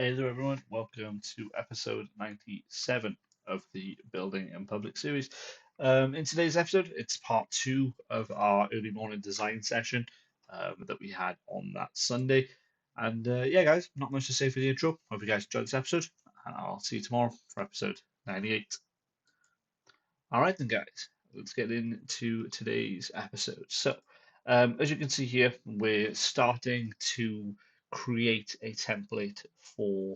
Hey there, everyone. Welcome to episode 97 of the Building and Public series. In today's episode, it's part two of our early morning design session that we had on that Sunday. And yeah, guys, not much to say for the intro. Hope you guys enjoyed this episode, and I'll see you tomorrow for episode 98. All right, then, guys, let's get into today's episode. As you can see here, we're starting to create a template for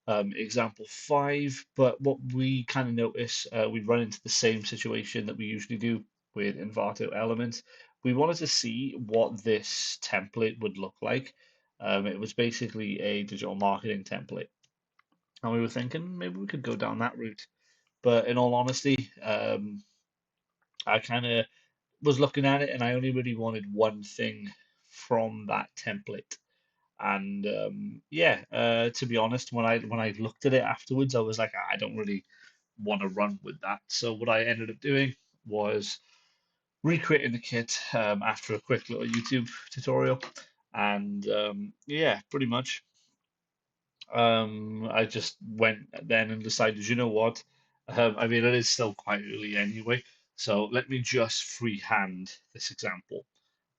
example five, but what we kind of notice, we run into the same situation that we usually do with Envato elements. We wanted to see what this template would look like. It was basically a digital marketing template, and we were thinking maybe we could go down that route. But in all honesty, I kind of was looking at it, and I only really wanted one thing from that template. And yeah, to be honest, when I looked at it afterwards, I was like, I don't really want to run with that. So what I ended up doing was recreating the kit after a quick little YouTube tutorial, and yeah, pretty much. I just went then and decided, you know what? I mean, it is still quite early anyway, so let me just freehand this example.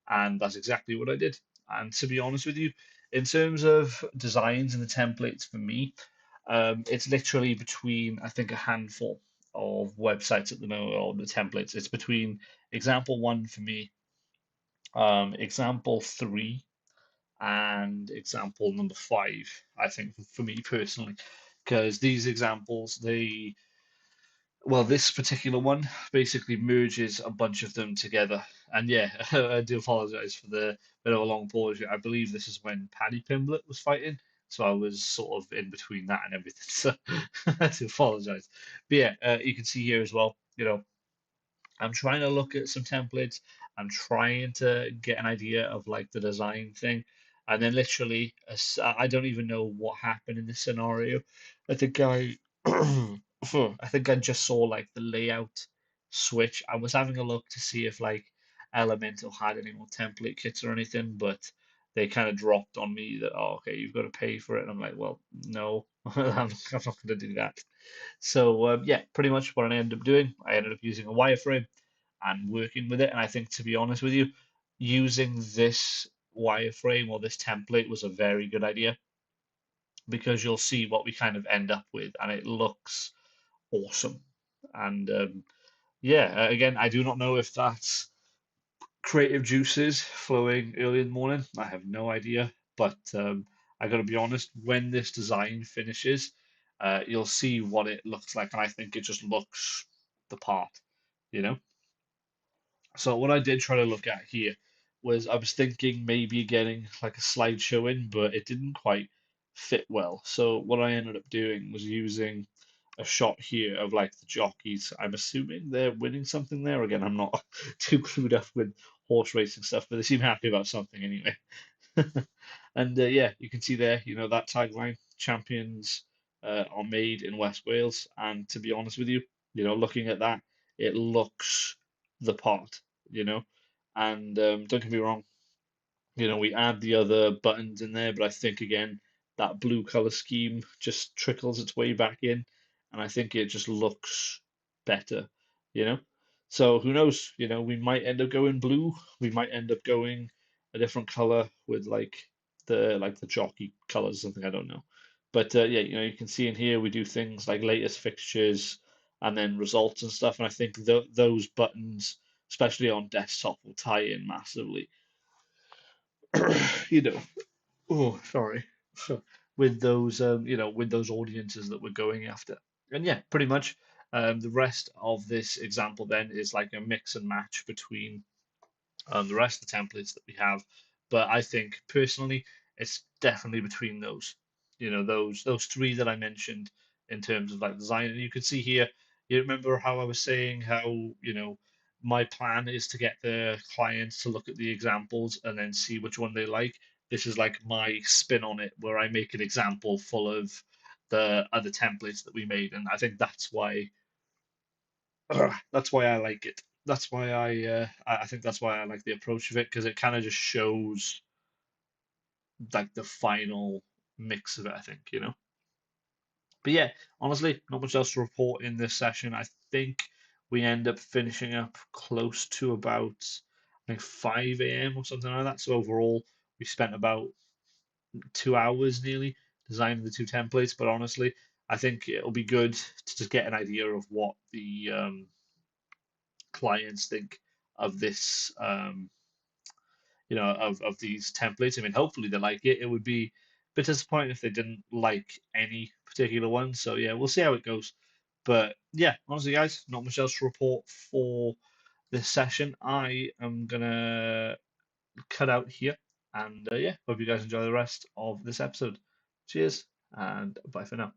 And that's exactly what I did. And to be honest with you, in terms of designs and the templates for me, it's literally between, I think, a handful of websites at the moment, or the templates. It's between example one for me, example three, and example number five, I think, for me personally. Because these examples, well, this particular one basically merges a bunch of them together. And yeah, I do apologize for the bit of a long pause here. I believe this is when Paddy Pimblett was fighting. So I was sort of in between that and everything. So I do apologize. But yeah, you can see here as well, I'm trying to look at some templates. I'm trying to get an idea of like the design thing. And then literally, I don't even know what happened in this scenario. I think I, I think I just saw like the layout switch. I was having a look to see if like Elemental had any more template kits or anything, but they kind of dropped on me that, oh, okay, you've got to pay for it. And I'm like, well, no, I'm not going to do that. So yeah, pretty much what I ended up doing, I ended up using a wireframe and working with it. And I think, to be honest with you, using this wireframe or this template was a very good idea because you'll see what we kind of end up with, and it looks awesome. And yeah, again, I do not know if that's creative juices flowing early in the morning. I have no idea, but I got to be honest, when this design finishes, you'll see what it looks like, and I think it just looks the part, you know? So what I did try to look at here was I was thinking maybe getting like a slideshow in, but it didn't quite fit well. So what I ended up doing was using a shot here of like the jockeys. I'm assuming they're winning something there. Again, I'm not too clued up with horse racing stuff, but they seem happy about something anyway. And yeah, you can see there, that tagline, champions are made in West Wales. And to be honest with you, looking at that, it looks the part, you know. And don't get me wrong, we add the other buttons in there, but I think again, that blue color scheme just trickles its way back in, and I think it just looks better, you know. So who knows? We might end up going blue. We might end up going a different color with like the jockey colors, something I don't know. But yeah, you can see in here we do things like latest fixtures and then results and stuff, and I think those buttons, especially on desktop, will tie in massively. you know, Oh, sorry. With those, with those audiences that we're going after. And yeah, pretty much, the rest of this example then is like a mix and match between the rest of the templates that we have. But I think personally, it's definitely between those, those three that I mentioned in terms of like design. And you can see here, you remember how I was saying how, my plan is to get the clients to look at the examples and then see which one they like. This is like my spin on it, where I make an example full of the other templates that we made, and I think that's why I like it. That's why I think that's why I like the approach of it because it kind of just shows like the final. mix of it, I think, you know. But yeah, honestly, not much else to report in this session. I think we end up finishing up close to about, I think, 5 a.m. or something like that. So overall, we spent about 2 hours nearly designing the two templates. But honestly, I think it'll be good to just get an idea of what the clients think of this, of these templates. I mean, hopefully they like it. It would be a bit disappointing if they didn't like any particular one. So yeah, we'll see how it goes. But yeah, honestly, guys, not much else to report for this session. I am gonna cut out here, and yeah, hope you guys enjoy the rest of this episode. Cheers, and bye for now.